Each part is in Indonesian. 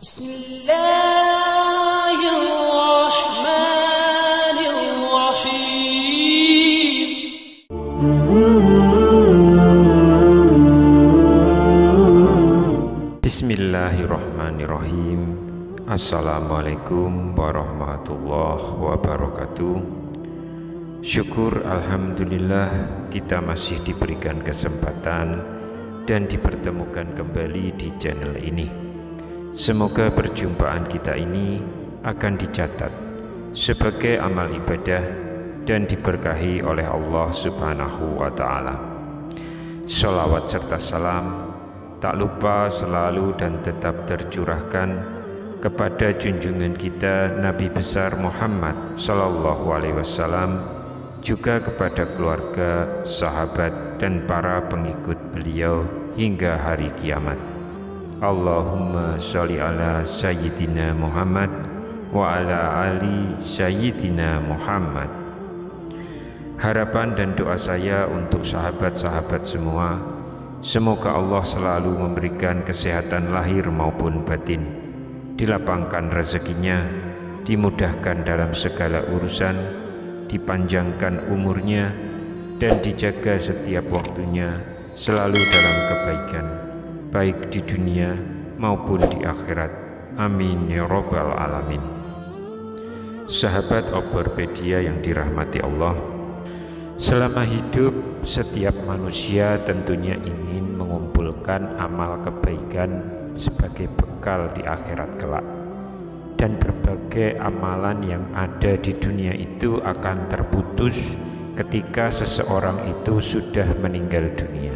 Bismillahirrahmanirrahim. Assalamualaikum warahmatullahi wabarakatuh. Syukur alhamdulillah kita masih diberikan kesempatan dan dipertemukan kembali di channel ini. Semoga perjumpaan kita ini akan dicatat sebagai amal ibadah dan diberkahi oleh Allah Subhanahu wa Ta'ala. Sholawat serta salam tak lupa selalu dan tetap tercurahkan kepada junjungan kita Nabi besar Muhammad Sallallahu Alaihi Wasallam, juga kepada keluarga, sahabat, dan para pengikut beliau hingga hari kiamat. Allahumma sholli ala Sayyidina Muhammad wa ala ali Sayyidina Muhammad. Harapan dan doa saya untuk sahabat-sahabat semua, semoga Allah selalu memberikan kesehatan lahir maupun batin, dilapangkan rezekinya, dimudahkan dalam segala urusan, dipanjangkan umurnya, dan dijaga setiap waktunya selalu dalam kebaikan, baik di dunia maupun di akhirat. Amin ya rabbal alamin. Sahabat Obropedia yang dirahmati Allah, selama hidup setiap manusia tentunya ingin mengumpulkan amal kebaikan sebagai bekal di akhirat kelak, dan berbagai amalan yang ada di dunia itu akan terputus ketika seseorang itu sudah meninggal dunia.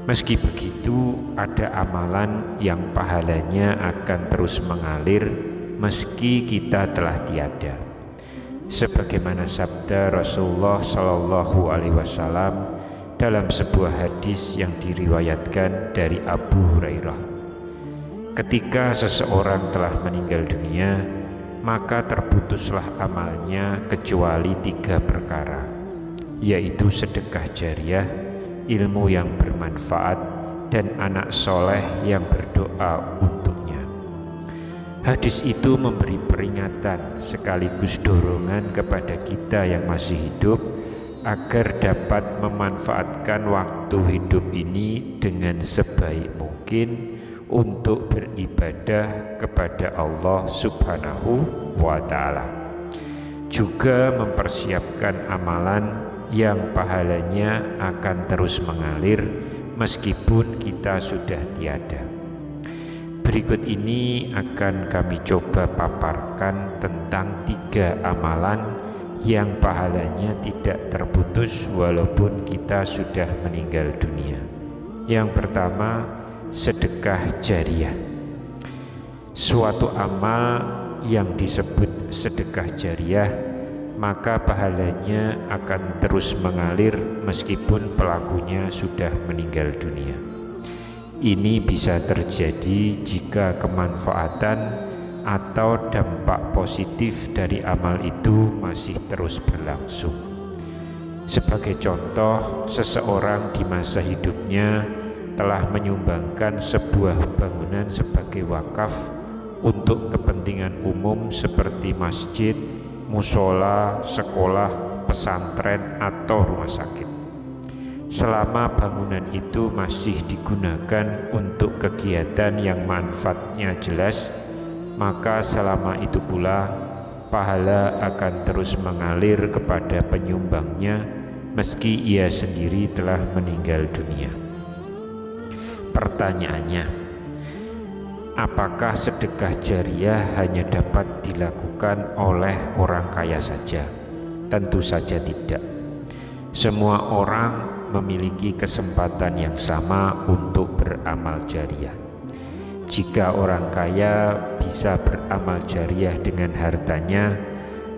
Meski begitu, ada amalan yang pahalanya akan terus mengalir meski kita telah tiada. Sebagaimana sabda Rasulullah Shallallahu Alaihi Wasallam dalam sebuah hadis yang diriwayatkan dari Abu Hurairah, ketika seseorang telah meninggal dunia, maka terputuslah amalnya kecuali 3 perkara, yaitu sedekah jariah, ilmu yang bermanfaat, dan anak soleh yang berdoa untuknya. Hadis itu memberi peringatan sekaligus dorongan kepada kita yang masih hidup agar dapat memanfaatkan waktu hidup ini dengan sebaik mungkin untuk beribadah kepada Allah Subhanahu wa Ta'ala, juga mempersiapkan amalan yang pahalanya akan terus mengalir meskipun kita sudah tiada. Berikut ini akan kami coba paparkan tentang 3 amalan yang pahalanya tidak terputus walaupun kita sudah meninggal dunia. Yang pertama, sedekah jariah. Suatu amal yang disebut sedekah jariah, maka pahalanya akan terus mengalir meskipun pelakunya sudah meninggal dunia. Ini bisa terjadi jika kemanfaatan atau dampak positif dari amal itu masih terus berlangsung. Sebagai contoh, seseorang di masa hidupnya telah menyumbangkan sebuah bangunan sebagai wakaf untuk kepentingan umum seperti masjid, musola, sekolah, pesantren, atau rumah sakit. Selama bangunan itu masih digunakan untuk kegiatan yang manfaatnya jelas, maka selama itu pula pahala akan terus mengalir kepada penyumbangnya meski ia sendiri telah meninggal dunia. Pertanyaannya, apakah sedekah jariah hanya dapat dilakukan oleh orang kaya saja? Tentu saja tidak. Semua orang memiliki kesempatan yang sama untuk beramal jariah. Jika orang kaya bisa beramal jariah dengan hartanya,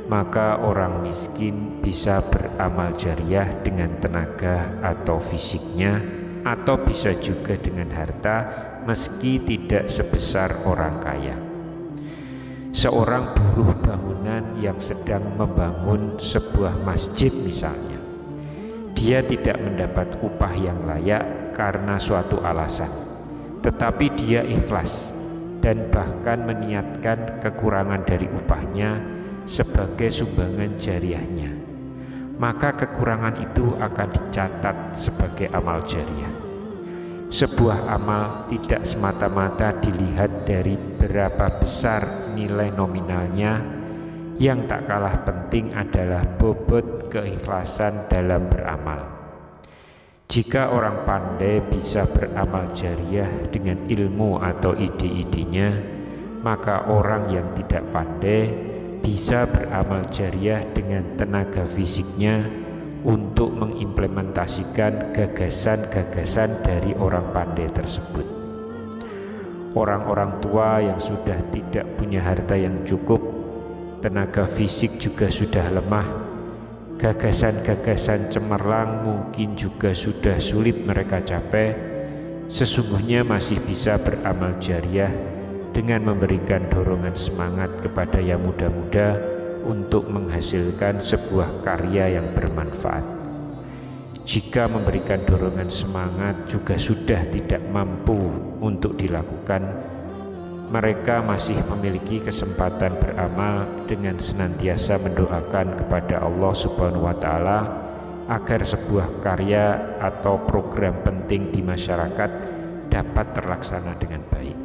maka orang miskin bisa beramal jariah dengan tenaga atau fisiknya, atau bisa juga dengan harta meski tidak sebesar orang kaya. Seorang buruh bangunan yang sedang membangun sebuah masjid misalnya, dia tidak mendapat upah yang layak karena suatu alasan, tetapi dia ikhlas dan bahkan meniatkan kekurangan dari upahnya sebagai sumbangan jariahnya, maka kekurangan itu akan dicatat sebagai amal jariah. Sebuah amal tidak semata-mata dilihat dari berapa besar nilai nominalnya, yang tak kalah penting adalah bobot keikhlasan dalam beramal. Jika orang pandai bisa beramal jariah dengan ilmu atau ide-idenya, maka orang yang tidak pandai bisa beramal jariah dengan tenaga fisiknya untuk mengimplementasikan gagasan-gagasan dari orang pandai tersebut. Orang-orang tua yang sudah tidak punya harta yang cukup, tenaga fisik juga sudah lemah, gagasan-gagasan cemerlang mungkin juga sudah sulit mereka capai, sesungguhnya masih bisa beramal jariah dengan memberikan dorongan semangat kepada yang muda-muda untuk menghasilkan sebuah karya yang bermanfaat. Jika memberikan dorongan semangat juga sudah tidak mampu untuk dilakukan, mereka masih memiliki kesempatan beramal dengan senantiasa mendoakan kepada Allah Subhanahu wa Ta'ala agar sebuah karya atau program penting di masyarakat dapat terlaksana dengan baik.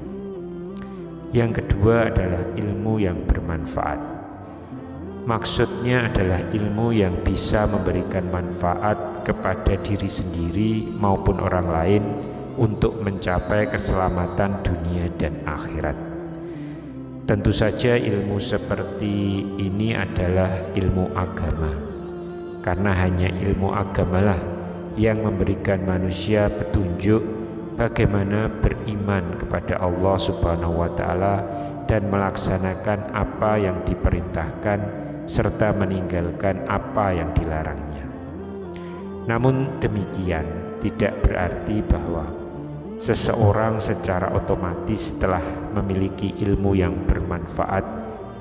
Yang kedua adalah ilmu yang bermanfaat. Maksudnya adalah ilmu yang bisa memberikan manfaat kepada diri sendiri maupun orang lain untuk mencapai keselamatan dunia dan akhirat. Tentu saja ilmu seperti ini adalah ilmu agama, karena hanya ilmu agamalah yang memberikan manusia petunjuk bagaimana beriman kepada Allah Subhanahu wa Ta'ala dan melaksanakan apa yang diperintahkan serta meninggalkan apa yang dilarangnya. Namun demikian tidak berarti bahwa seseorang secara otomatis telah memiliki ilmu yang bermanfaat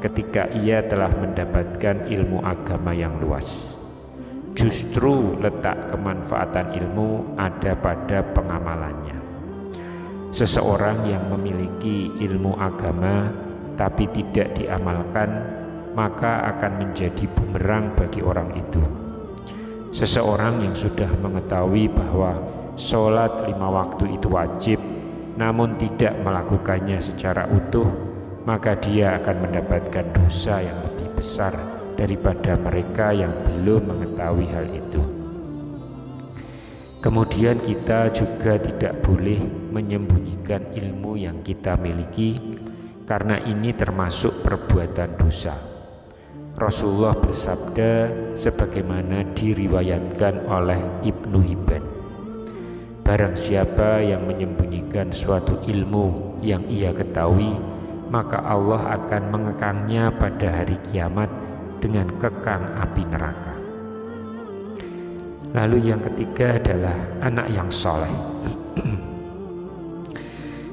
ketika ia telah mendapatkan ilmu agama yang luas. Justru letak kemanfaatan ilmu ada pada pengamalannya. Seseorang yang memiliki ilmu agama tapi tidak diamalkan, maka akan menjadi bumerang bagi orang itu. Seseorang yang sudah mengetahui bahwa sholat 5 waktu itu wajib, namun tidak melakukannya secara utuh, maka dia akan mendapatkan dosa yang lebih besar daripada mereka yang belum mengetahui hal itu. Kemudian kita juga tidak boleh menyembunyikan ilmu yang kita miliki, karena ini termasuk perbuatan dosa. Rasulullah bersabda sebagaimana diriwayatkan oleh Ibnu Hibban, barang siapa yang menyembunyikan suatu ilmu yang ia ketahui, maka Allah akan mengekangnya pada hari kiamat dengan kekang api neraka. Lalu yang ketiga adalah anak yang soleh.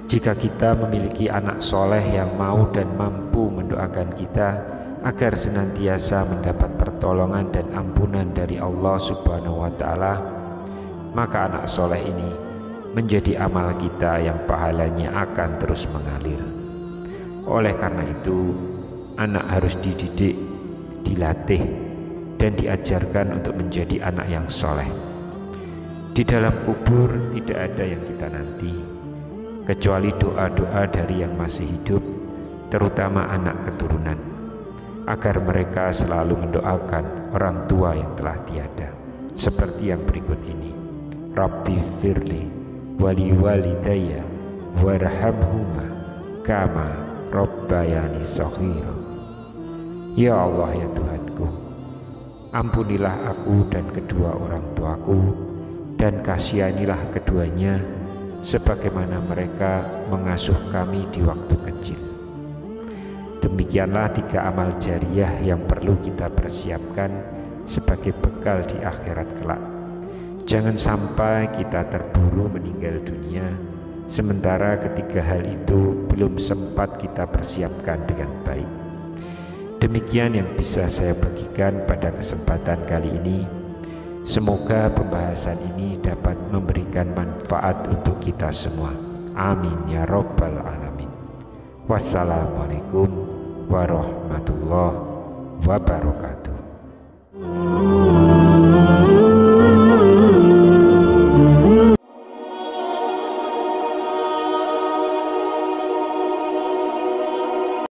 Jika kita memiliki anak soleh yang mau dan mampu mendoakan kita agar senantiasa mendapat pertolongan dan ampunan dari Allah Subhanahu wa Ta'ala, maka anak soleh ini menjadi amal kita yang pahalanya akan terus mengalir. Oleh karena itu, anak harus dididik, dilatih, dan diajarkan untuk menjadi anak yang soleh. Di dalam kubur tidak ada yang kita nanti, kecuali doa-doa dari yang masih hidup, terutama anak keturunan, agar mereka selalu mendoakan orang tua yang telah tiada, seperti yang berikut ini. Rabbi firli wali walidayya warhamhuma kama rabbayani shaghira. Ya Allah, ya Tuhanku, ampunilah aku dan kedua orang tuaku, dan kasihanilah keduanya sebagaimana mereka mengasuh kami di waktu kecil. Demikianlah 3 amal jariah yang perlu kita persiapkan sebagai bekal di akhirat kelak. Jangan sampai kita terburu meninggal dunia, sementara ketiga hal itu belum sempat kita persiapkan dengan baik. Demikian yang bisa saya bagikan pada kesempatan kali ini. Semoga pembahasan ini dapat memberikan manfaat untuk kita semua. Amin ya Rabbal Alamin. Wassalamualaikum warahmatullahi wabarakatuh.